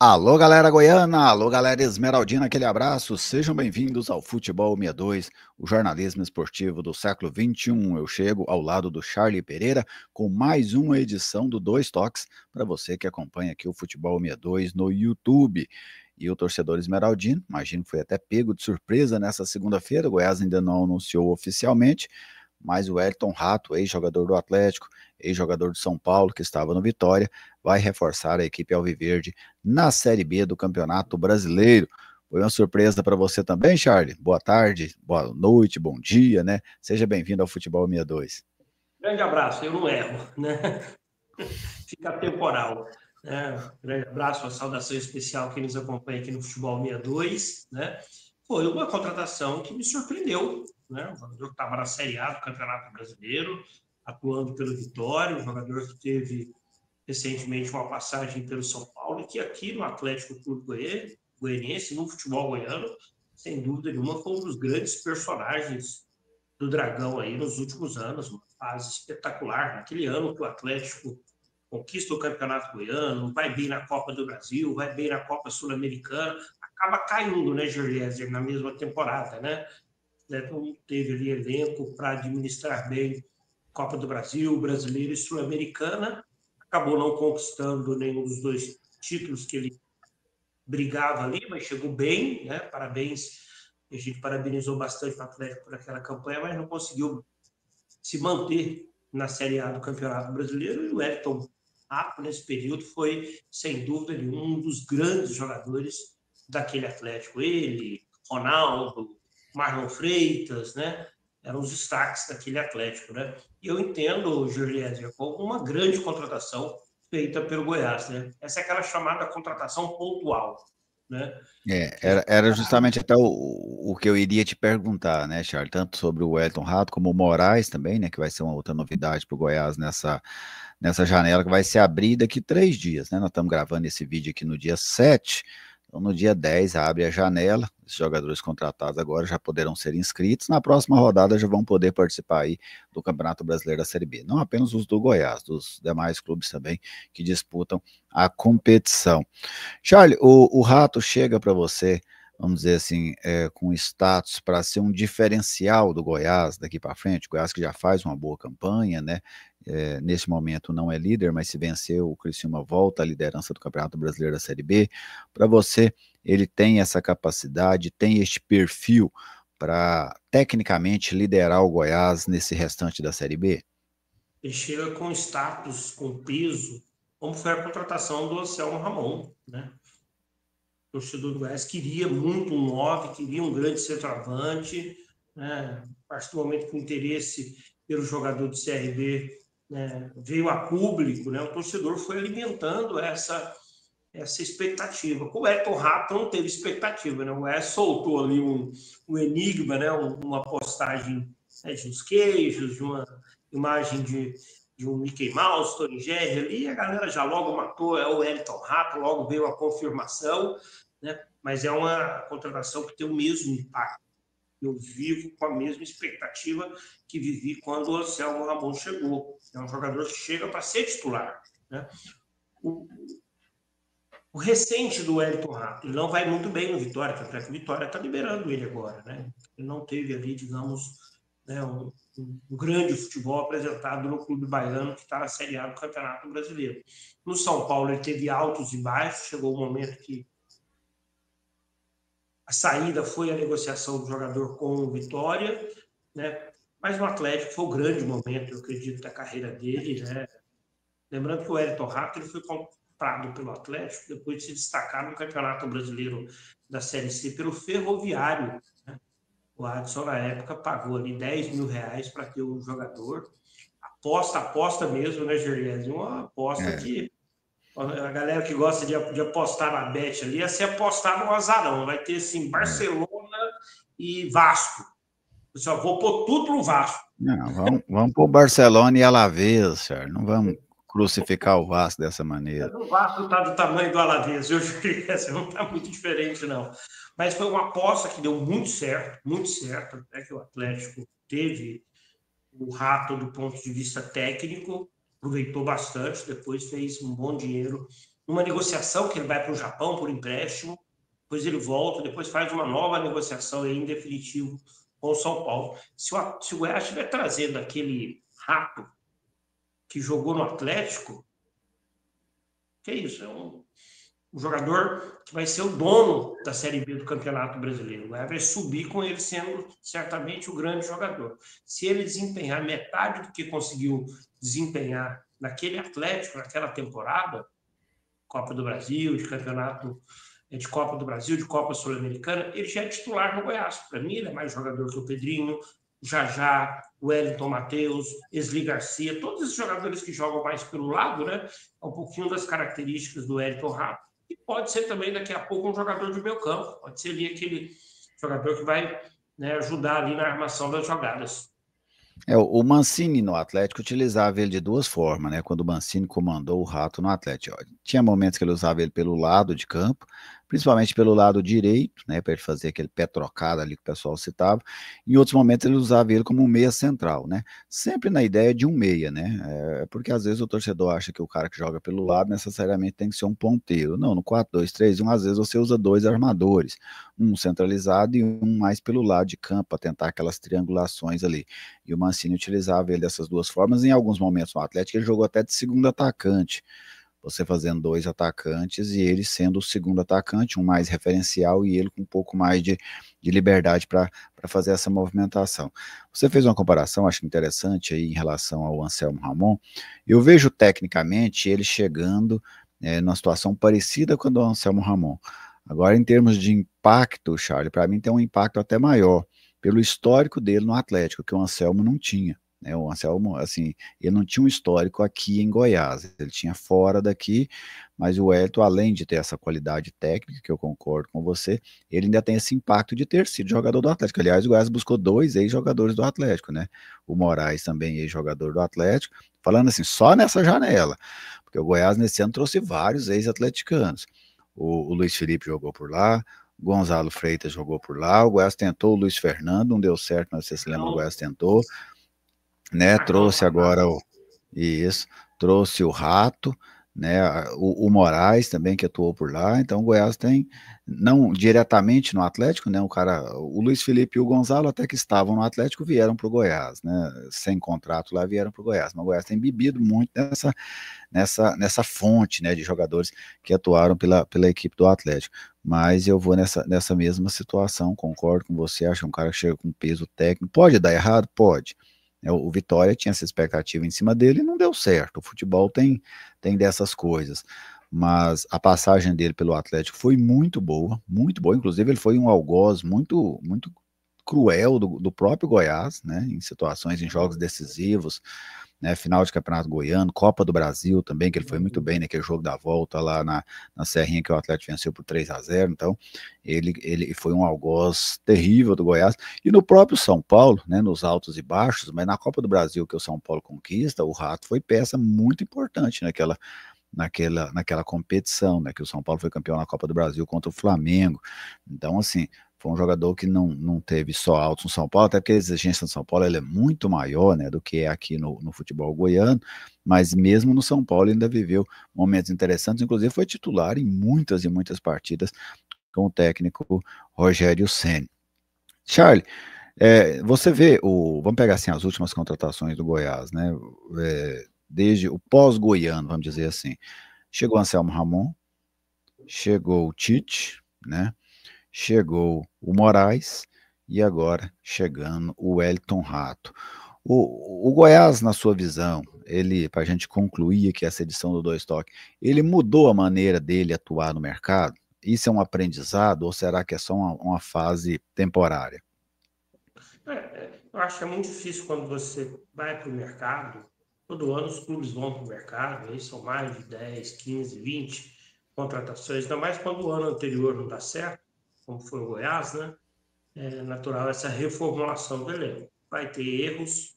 Alô, galera goiana, alô, galera esmeraldina, aquele abraço, sejam bem-vindos ao Futebol 62, o jornalismo esportivo do século XXI. Eu chego ao lado do Charlie Pereira com mais uma edição do Dois Toques, para você que acompanha aqui o Futebol 62 no YouTube. E o torcedor esmeraldino, imagino que foi até pego de surpresa nessa segunda-feira, o Goiás ainda não anunciou oficialmente, mas o Wellington Rato, ex-jogador do Atlético, ex-jogador de São Paulo, que estava no Vitória, vai reforçar a equipe alviverde na Série B do Campeonato Brasileiro. Foi uma surpresa para você também, Charlie? Boa tarde, boa noite, bom dia, né? Seja bem-vindo ao Futebol 62. Grande abraço, eu não erro, né? Fica temporal. Né? Grande abraço, uma saudação especial que nos acompanha aqui no Futebol 62, né? Foi uma contratação que me surpreendeu, né? Um jogador que estava na Série A do Campeonato Brasileiro, atuando pelo Vitória, um jogador que teve recentemente uma passagem pelo São Paulo e que aqui no Atlético Clube Goianiense, no futebol goiano, sem dúvida nenhuma, foi um dos grandes personagens do Dragão aí nos últimos anos, uma fase espetacular. Naquele ano que o Atlético conquista o Campeonato Goiano, vai bem na Copa do Brasil, vai bem na Copa Sul-Americana, acaba caindo, né, Gerlieser, na mesma temporada, né? Não teve ali elenco para administrar bem Copa do Brasil, Brasileiro e Sul-Americana, acabou não conquistando nenhum dos dois títulos que ele brigava ali, mas chegou bem, né? Parabéns. A gente parabenizou bastante o Atlético por aquela campanha, mas não conseguiu se manter na Série A do Campeonato Brasileiro. E o Wellington Rato, nesse período, foi, sem dúvida nenhuma, um dos grandes jogadores daquele Atlético. Ele, Ronaldo, Marlon Freitas, né? Eram os destaques daquele Atlético, né? E eu entendo, Juliette, como uma grande contratação feita pelo Goiás, né? Essa é aquela chamada contratação pontual, né? Era justamente até o que eu iria te perguntar, né, Charlie? Tanto sobre o Wellington Rato como o Moraes também, né? Que vai ser uma outra novidade para o Goiás nessa janela que vai ser abrida daqui 3 dias, né? Nós estamos gravando esse vídeo aqui no dia 7. Então, no dia 10 abre a janela, os jogadores contratados agora já poderão ser inscritos, na próxima rodada já vão poder participar aí do Campeonato Brasileiro da Série B, não apenas os do Goiás, dos demais clubes também que disputam a competição. Charlie, o Rato chega para você, vamos dizer assim, com status para ser um diferencial do Goiás daqui para frente, o Goiás que já faz uma boa campanha, né? Nesse momento não é líder, mas se vencer o Criciúma volta à liderança do Campeonato Brasileiro da Série B. Para você, ele tem essa capacidade, tem este perfil para tecnicamente liderar o Goiás nesse restante da Série B? Ele chega com status, com peso, como foi a contratação do Anselmo Ramon, né? O torcedor do Goiás queria muito um 9, queria um grande centroavante, né? A partir do momento que o interesse pelo jogador do CRB, né, veio a público, né? O torcedor foi alimentando essa expectativa. Com o Elton Rato não teve expectativa, né? O Goiás soltou ali um enigma, né? Uma postagem, né, de uns queijos, de uma imagem de um Mickey Mouse, Tony Jerry ali, a galera já logo matou, é o Elton Rato, logo veio a confirmação, né? Mas é uma contratação que tem o mesmo impacto. Eu vivo com a mesma expectativa que vivi quando o Anselmo Ramon chegou. É um jogador que chega para ser titular, né? O recente do Wellington Rato, ele não vai muito bem no Vitória, tanto é que o Vitória está liberando ele agora, né? Ele não teve ali, digamos, né, um grande futebol apresentado no clube baiano que está na Série A do Campeonato Brasileiro. No São Paulo ele teve altos e baixos, chegou o momento que a saída foi a negociação do jogador com o Vitória, né? Mas no Atlético foi o grande momento, eu acredito, da carreira dele, né? Lembrando que o Wellington Rato ele foi comprado pelo Atlético depois de se destacar no Campeonato Brasileiro da Série C pelo Ferroviário, né? O Adson, na época, pagou ali R$ 10.000 para ter o jogador. Aposta mesmo, né, Gerlese? Uma aposta É. que a galera que gosta de apostar na bet ali ia se apostar no azarão. Vai ter, assim, Barcelona e Vasco. Eu só vou pôr tudo pro Vasco. Não, vamos para o Barcelona e Alavés, Charlie. Não vamos crucificar o Vasco dessa maneira. O Vasco está do tamanho do Alavés, viu, Juliette? Não está muito diferente, não. Mas foi uma aposta que deu muito certo, até que o Atlético teve o Rato do ponto de vista técnico, aproveitou bastante, depois fez um bom dinheiro. Uma negociação que ele vai para o Japão por empréstimo, depois ele volta, depois faz uma nova negociação aí, em definitivo com o São Paulo. Se o Goiás estiver trazendo aquele Rato que jogou no Atlético, que é isso? É um jogador que vai ser o dono da Série B do Campeonato Brasileiro. O Goiás vai subir com ele sendo certamente o grande jogador. Se ele desempenhar metade do que conseguiu desempenhar naquele Atlético, naquela temporada, Copa do Brasil, de campeonato de Copa do Brasil, de Copa Sul-Americana, ele já é titular no Goiás. Para mim, ele é mais jogador que o Pedrinho, Jajá, Wellington Matheus, Esli Garcia, todos esses jogadores que jogam mais pelo lado, né? É um pouquinho das características do Wellington Rato. E pode ser também, daqui a pouco, um jogador de meio campo. Pode ser ali aquele jogador que vai, né, ajudar ali na armação das jogadas. O Mancini no Atlético utilizava ele de duas formas, né? Quando o Mancini comandou o Rato no Atlético. Tinha momentos que ele usava ele pelo lado de campo, principalmente pelo lado direito, né? Para ele fazer aquele pé trocado ali que o pessoal citava. Em outros momentos ele usava ele como um meia central, né? Sempre na ideia de um meia, né? Porque às vezes o torcedor acha que o cara que joga pelo lado necessariamente tem que ser um ponteiro. Não, no 4-2-3-1, às vezes você usa dois armadores, um centralizado e um mais pelo lado de campo, para tentar aquelas triangulações ali. E o Mancini utilizava ele dessas duas formas. Em alguns momentos no Atlético, ele jogou até de segundo atacante. Você fazendo dois atacantes e ele sendo o segundo atacante, um mais referencial e ele com um pouco mais de liberdade para fazer essa movimentação. Você fez uma comparação, acho interessante aí em relação ao Anselmo Ramon. Eu vejo tecnicamente ele chegando numa situação parecida com a do Anselmo Ramon. Agora, em termos de impacto, Charlie, para mim tem um impacto até maior pelo histórico dele no Atlético, que o Anselmo não tinha. Né? O Anselmo, assim, ele não tinha um histórico aqui em Goiás, ele tinha fora daqui, mas o Wellington, além de ter essa qualidade técnica, que eu concordo com você, ele ainda tem esse impacto de ter sido jogador do Atlético. Aliás, o Goiás buscou dois ex-jogadores do Atlético, né? O Moraes também ex-jogador do Atlético, falando assim, só nessa janela, porque o Goiás nesse ano trouxe vários ex-atleticanos. O Luiz Felipe jogou por lá, Gonzalo Freitas jogou por lá, o Goiás tentou o Luiz Fernando, não deu certo, mas você se lembra, o Goiás tentou, né? Trouxe agora isso, trouxe o Rato, né? O Moraes também que atuou por lá. Então o Goiás tem, não diretamente no Atlético, né? O Luiz Felipe e o Gonzalo até que estavam no Atlético vieram para o Goiás, né? Sem contrato lá vieram para o Goiás. Mas o Goiás tem bebido muito nessa fonte, né, de jogadores que atuaram pela equipe do Atlético. Mas eu vou nessa mesma situação, concordo com você, acho que um cara que chega com peso técnico, pode dar errado? Pode. O Vitória tinha essa expectativa em cima dele e não deu certo. O futebol tem dessas coisas. Mas a passagem dele pelo Atlético foi muito boa, muito boa. Inclusive, ele foi um algoz muito cruel do próprio Goiás, né? Em situações, em jogos decisivos, né, final de Campeonato Goiano, Copa do Brasil também, que ele foi muito bem naquele jogo da volta lá na Serrinha, que o Atlético venceu por 3-0. Então ele foi um algoz terrível do Goiás, e no próprio São Paulo, né, nos altos e baixos, mas na Copa do Brasil que o São Paulo conquista, o Rato foi peça muito importante naquela competição, né, que o São Paulo foi campeão na Copa do Brasil contra o Flamengo. Então, assim, foi um jogador que não teve só altos no São Paulo, até porque a exigência do São Paulo ela é muito maior, né, do que é aqui no futebol goiano, mas mesmo no São Paulo ele ainda viveu momentos interessantes, inclusive foi titular em muitas e muitas partidas com o técnico Rogério Ceni. Charlie, você vê, vamos pegar assim as últimas contratações do Goiás, né, desde o pós-goiano, vamos dizer assim, chegou Anselmo Ramon, chegou o Tite, né, chegou o Moraes e agora chegando o Wellington Rato. O Goiás, na sua visão, ele, para a gente concluir aqui essa edição do Dois Toques, ele mudou a maneira dele atuar no mercado? Isso é um aprendizado ou será que é só uma fase temporária? Eu acho que é muito difícil quando você vai para o mercado. Todo ano os clubes vão para o mercado, aí são mais de 10, 15, 20 contratações, ainda mais quando o ano anterior não dá certo, como foi o Goiás, né? É natural essa reformulação do elenco. Vai ter erros,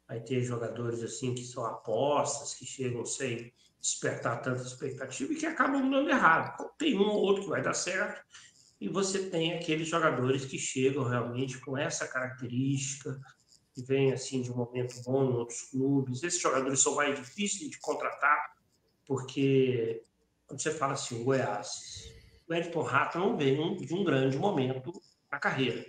vai ter jogadores assim que são apostas, que chegam sem despertar tanta expectativa e que acabam dando errado. Tem um ou outro que vai dar certo, e você tem aqueles jogadores que chegam realmente com essa característica, que vem assim, de um momento bom em outros clubes. Esses jogadores são mais difíceis de contratar, porque quando você fala assim, o Goiás, o Wellington Rato não vem de um grande momento na carreira.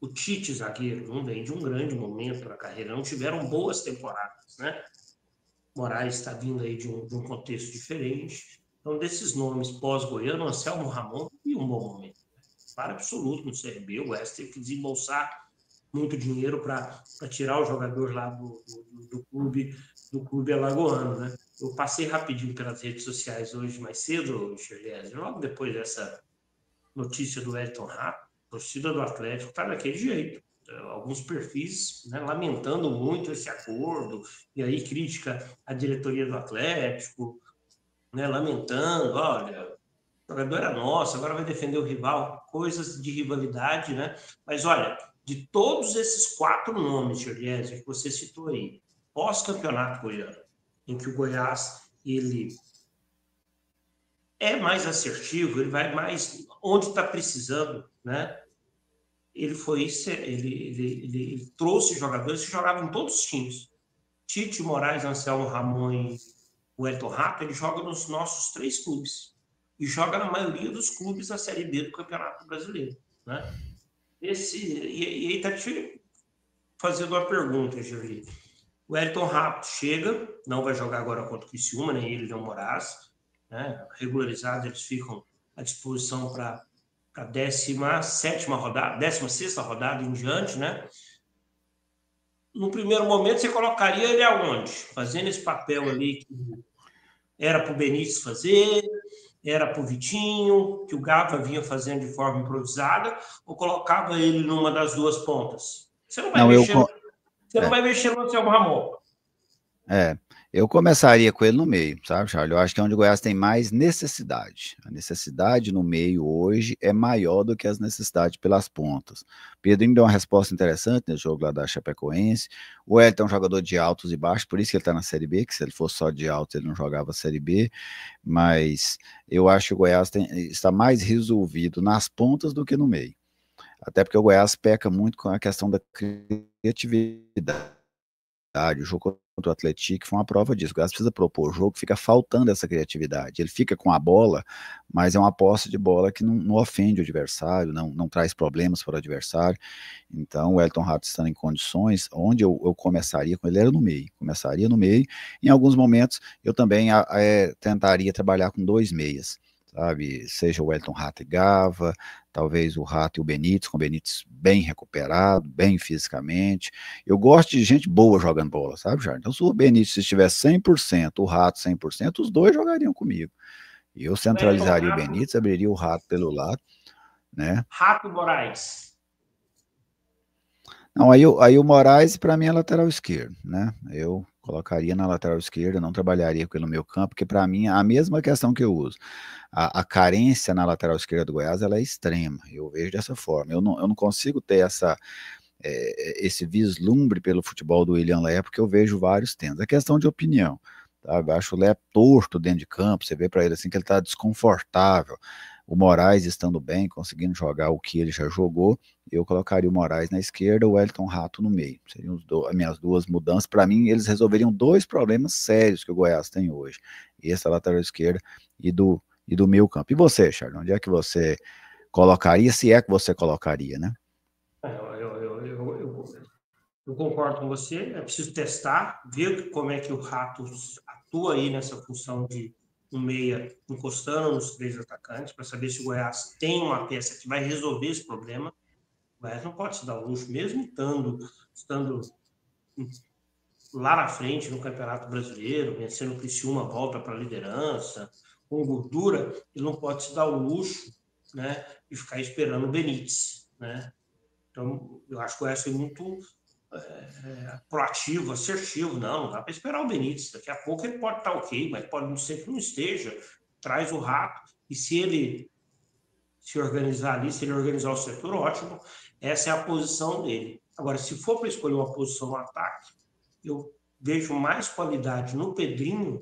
O Tite, zagueiro, não vem de um grande momento na carreira. Não tiveram boas temporadas, né? Moraes está vindo aí de um contexto diferente. Então, desses nomes pós-Goiano, Anselmo Ramon e um bom momento. Para absoluto no CRB, o Goiás teve que desembolsar muito dinheiro para tirar o jogador lá do clube alagoano, né? Eu passei rapidinho pelas redes sociais hoje, mais cedo, Xerlies, logo depois dessa notícia do Wellington Rato, a torcida do Atlético está daquele jeito. Alguns perfis, né, lamentando muito esse acordo, e aí crítica à diretoria do Atlético, né, lamentando, olha, o jogador era nosso, agora vai defender o rival, coisas de rivalidade, né? Mas olha, de todos esses 4 nomes, Giorgiese, que você citou aí, pós-campeonato goiano, em que o Goiás ele é mais assertivo, ele vai mais onde está precisando, né? Ele trouxe jogadores que jogavam em todos os times. Tite, Moraes, Anselmo Ramon e o Wellington Rato, ele joga nos nossos 3 clubes. E joga na maioria dos clubes da Série B do Campeonato Brasileiro. Né? E aí está fazendo uma pergunta, Jerry. O Wellington Rato chega, não vai jogar agora contra o Criciúma, nem ele, nem o Moraes. Né? Regularizado, eles ficam à disposição para a 17ª rodada, 16ª rodada em diante, né? No primeiro momento, você colocaria ele aonde? Fazendo esse papel ali que era para o Benítez fazer, era para o Vitinho, que o Gava vinha fazendo de forma improvisada, ou colocava ele numa das 2 pontas? Você não vai Não, mexer, você não é, vai mexer no Anselmo Ramon. É, eu começaria com ele no meio, sabe, Charles? Eu acho que é onde o Goiás tem mais necessidade. A necessidade no meio hoje é maior do que as necessidades pelas pontas. Pedro me deu uma resposta interessante nesse jogo lá da Chapecoense. O Elton é um jogador de altos e baixos, por isso que ele está na Série B, que se ele fosse só de altos ele não jogava a Série B. Mas eu acho que o Goiás está mais resolvido nas pontas do que no meio. Até porque o Goiás peca muito com a questão da criatividade. O jogo contra o Atlético foi uma prova disso. O Goiás precisa propor o jogo, fica faltando essa criatividade. Ele fica com a bola, mas é uma posse de bola que não ofende o adversário, não traz problemas para o adversário. Então, o Elton Rato estando em condições, onde eu começaria com ele era no meio. Começaria no meio. Em alguns momentos, eu também tentaria trabalhar com 2 meias, sabe? Seja o Elton Rato e Gava, talvez o Rato e o Benítez, com o Benítez bem recuperado, bem fisicamente. Eu gosto de gente boa jogando bola, sabe, Jair? Então, se o Benítez estivesse 100%, o Rato 100%, os dois jogariam comigo. E eu Wellington centralizaria o Rato, Benítez, abriria o Rato pelo lado, né? Rato Moraes. Não, aí o Moraes, para mim, é lateral esquerdo, né? Eu colocaria na lateral esquerda, não trabalharia com ele no meu campo, porque para mim é a mesma questão que eu uso. A carência na lateral esquerda do Goiás ela é extrema, eu vejo dessa forma. Eu não consigo ter esse vislumbre pelo futebol do William Lé, porque eu vejo vários tendo. É questão de opinião. Tá? Eu acho o Lé torto dentro de campo, você vê para ele assim que ele está desconfortável. O Moraes estando bem, conseguindo jogar o que ele já jogou, eu colocaria o Moraes na esquerda, o Wellington Rato no meio. Seriam as minhas 2 mudanças. Para mim, eles resolveriam 2 problemas sérios que o Goiás tem hoje. Essa lateral esquerda e do meio campo. E você, Charles, onde é que você colocaria, se é que você colocaria, né? Eu concordo com você, é preciso testar, ver como é que o Rato atua aí nessa função de um meia encostando nos 3 atacantes, para saber se o Goiás tem uma peça que vai resolver esse problema. O Goiás não pode se dar o luxo, mesmo estando lá na frente no Campeonato Brasileiro, vencendo o Criciúma, volta para a liderança, com gordura, ele não pode se dar o luxo, né, de ficar esperando o Benítez, né? Então, eu acho que o Goiás foi muito proativo, assertivo. Não dá para esperar o Benítez. Daqui a pouco ele pode estar ok, mas pode ser que não esteja. Traz o Rato e se ele se organizar ali, se ele organizar o setor, ótimo. Essa é a posição dele. Agora, se for para escolher uma posição no ataque, eu vejo mais qualidade no Pedrinho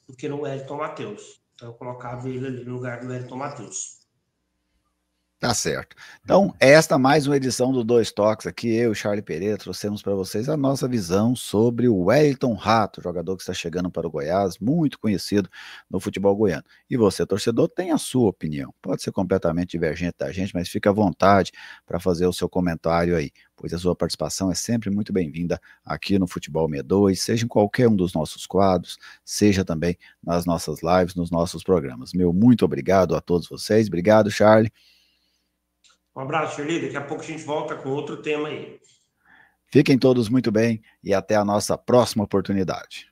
do que no Wellington Matheus. Então, eu colocava ele ali no lugar do Wellington Matheus. Tá certo. Então, esta mais uma edição do Dois Toques aqui, eu e Charlie Pereira trouxemos para vocês a nossa visão sobre o Wellington Rato, jogador que está chegando para o Goiás, muito conhecido no futebol goiano. E você, torcedor, tem a sua opinião. Pode ser completamente divergente da gente, mas fica à vontade para fazer o seu comentário aí, pois a sua participação é sempre muito bem-vinda aqui no Futebol 62, seja em qualquer um dos nossos quadros, seja também nas nossas lives, nos nossos programas. Meu muito obrigado a todos vocês. Obrigado, Charlie. Um abraço, Shirley. Daqui a pouco a gente volta com outro tema aí. Fiquem todos muito bem e até a nossa próxima oportunidade.